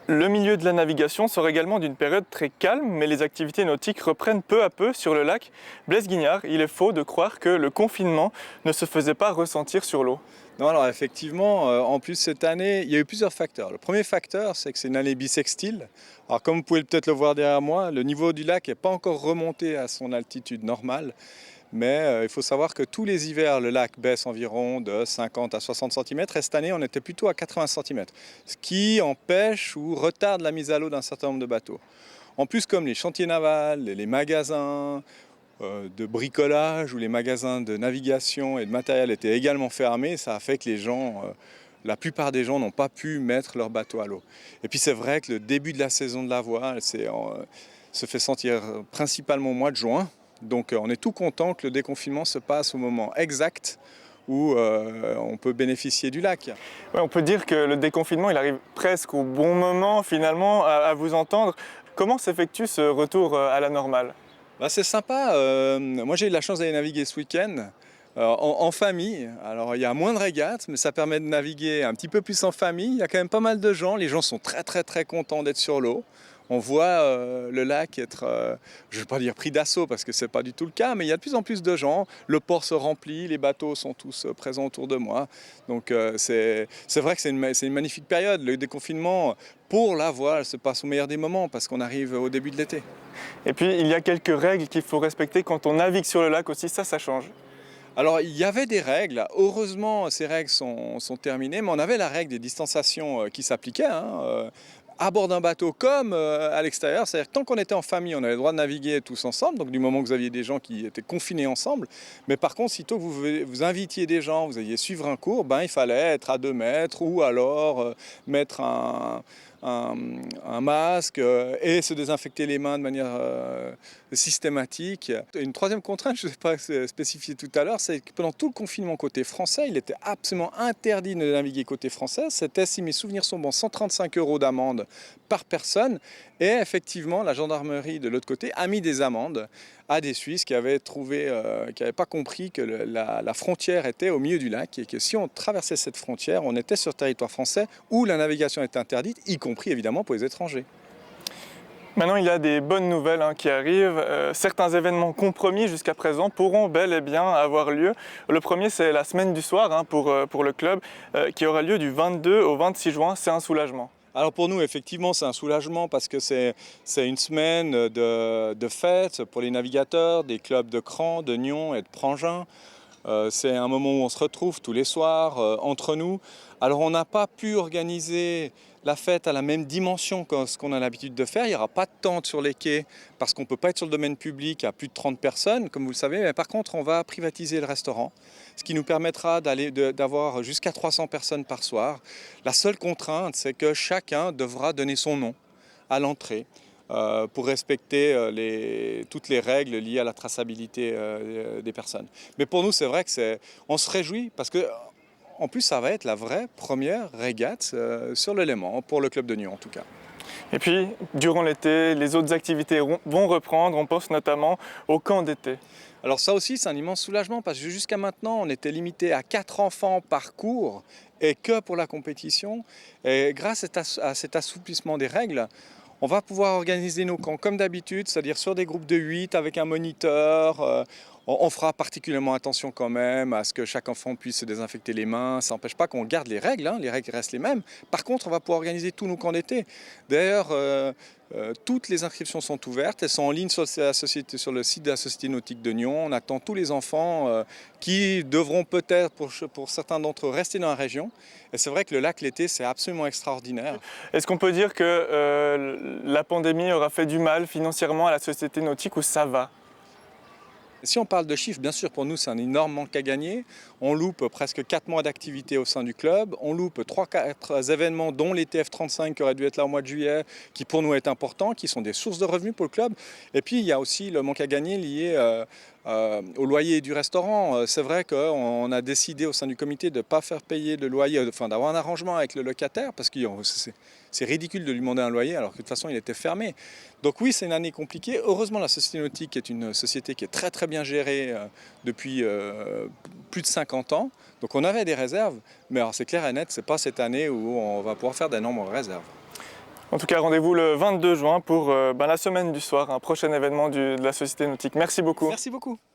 Le milieu de la navigation sort également d'une période très calme, mais les activités nautiques reprennent peu à peu sur le lac. Blaise Guignard, il est faux de croire que le confinement ne se faisait pas ressentir sur l'eau. Non, alors effectivement, en plus cette année, il y a eu plusieurs facteurs. Le premier facteur, c'est que c'est une année bissextile. Alors comme vous pouvez peut-être le voir derrière moi, le niveau du lac n'est pas encore remonté à son altitude normale. Mais il faut savoir que tous les hivers, le lac baisse environ de 50 à 60 cm. Et cette année, on était plutôt à 80 cm. Ce qui empêche ou retarde la mise à l'eau d'un certain nombre de bateaux. En plus, comme les chantiers navals, les magasins de bricolage ou les magasins de navigation et de matériel étaient également fermés, ça a fait que la plupart des gens n'ont pas pu mettre leur bateau à l'eau. Et puis c'est vrai que le début de la saison de la voile se fait sentir principalement au mois de juin. Donc on est tout content que le déconfinement se passe au moment exact où on peut bénéficier du lac. Ouais, on peut dire que le déconfinement il arrive presque au bon moment finalement à vous entendre. Comment s'effectue ce retour à la normale? Bah, c'est sympa. Moi j'ai eu la chance d'aller naviguer ce week-end en famille. Alors il y a moins de régates, mais ça permet de naviguer un petit peu plus en famille. Il y a quand même pas mal de gens. Les gens sont très très très contents d'être sur l'eau. On voit le lac être, je ne vais pas dire pris d'assaut parce que ce n'est pas du tout le cas, mais il y a de plus en plus de gens. Le port se remplit, les bateaux sont tous présents autour de moi. Donc c'est vrai que c'est une magnifique période. Le déconfinement pour la voile se passe au meilleur des moments parce qu'on arrive au début de l'été. Et puis il y a quelques règles qu'il faut respecter quand on navigue sur le lac aussi, ça change. Alors, il y avait des règles. Heureusement, ces règles sont terminées, mais on avait la règle des distanciations qui s'appliquait, hein, à bord d'un bateau comme à l'extérieur. C'est-à-dire que tant qu'on était en famille, on avait le droit de naviguer tous ensemble, donc du moment que vous aviez des gens qui étaient confinés ensemble. Mais par contre, sitôt que vous invitiez des gens, vous alliez suivre un cours, ben, il fallait être à 2 mètres ou alors mettre un, un masque et se désinfecter les mains de manière systématique. Une troisième contrainte, je ne sais pas spécifier tout à l'heure, c'est que pendant tout le confinement côté français, il était absolument interdit de naviguer côté français. C'était, si mes souvenirs sont bons, 135 € d'amende par personne. Et effectivement, la gendarmerie de l'autre côté a mis des amendes à des Suisses qui avaient pas compris que la frontière était au milieu du lac et que si on traversait cette frontière, on était sur territoire français où la navigation était interdite, y compris évidemment pour les étrangers. Maintenant, il y a des bonnes nouvelles qui arrivent. Certains événements compromis jusqu'à présent pourront bel et bien avoir lieu. Le premier, c'est la semaine du soir pour le club qui aura lieu du 22 au 26 juin. C'est un soulagement. Alors pour nous, effectivement, c'est un soulagement parce que c'est une semaine de fête pour les navigateurs, des clubs de Cran, de Nyon et de Prangin. C'est un moment où on se retrouve tous les soirs entre nous. Alors on n'a pas pu organiser la fête à la même dimension que ce qu'on a l'habitude de faire. Il n'y aura pas de tente sur les quais parce qu'on ne peut pas être sur le domaine public à plus de 30 personnes, comme vous le savez. Mais par contre, on va privatiser le restaurant, ce qui nous permettra d'avoir jusqu'à 300 personnes par soir. La seule contrainte, c'est que chacun devra donner son nom à l'entrée. Pour respecter toutes les règles liées à la traçabilité des personnes. Mais pour nous, c'est vrai que on se réjouit parce que, en plus, ça va être la vraie première régate sur le Léman, pour le club de Nyon en tout cas. Et puis, durant l'été, les autres activités vont reprendre. On pense notamment au camp d'été. Alors ça aussi, c'est un immense soulagement parce que jusqu'à maintenant, on était limité à 4 enfants par cours et que pour la compétition. Et grâce à cet assouplissement des règles, on va pouvoir organiser nos camps comme d'habitude, c'est-à-dire sur des groupes de 8 avec un moniteur. On fera particulièrement attention quand même à ce que chaque enfant puisse se désinfecter les mains. Ça n'empêche pas qu'on garde les règles, hein, les règles restent les mêmes. Par contre, on va pouvoir organiser tous nos camps d'été. D'ailleurs, toutes les inscriptions sont ouvertes, elles sont en ligne sur le site de la Société nautique de Nyon. On attend tous les enfants qui devront peut-être, pour certains d'entre eux, rester dans la région. Et c'est vrai que le lac l'été, c'est absolument extraordinaire. Est-ce qu'on peut dire que la pandémie aura fait du mal financièrement à la Société nautique ou ça va ? Si on parle de chiffres, bien sûr, pour nous, c'est un énorme manque à gagner. On loupe presque 4 mois d'activité au sein du club. On loupe 3-4 événements, dont les TF35 qui auraient dû être là au mois de juillet, qui pour nous est important, qui sont des sources de revenus pour le club. Et puis, il y a aussi le manque à gagner lié au loyer du restaurant. C'est vrai qu'on a décidé au sein du comité de ne pas faire payer le loyer, enfin d'avoir un arrangement avec le locataire, parce que c'est ridicule de lui demander un loyer alors que de toute façon il était fermé. Donc oui, c'est une année compliquée. Heureusement, la Société nautique est une société qui est très très bien gérée depuis plus de 50 ans. Donc on avait des réserves, mais alors c'est clair et net, c'est pas cette année où on va pouvoir faire d'énormes réserves. En tout cas, rendez-vous le 22 juin pour la semaine du soir, un prochain événement de la Société nautique. Merci beaucoup. Merci beaucoup.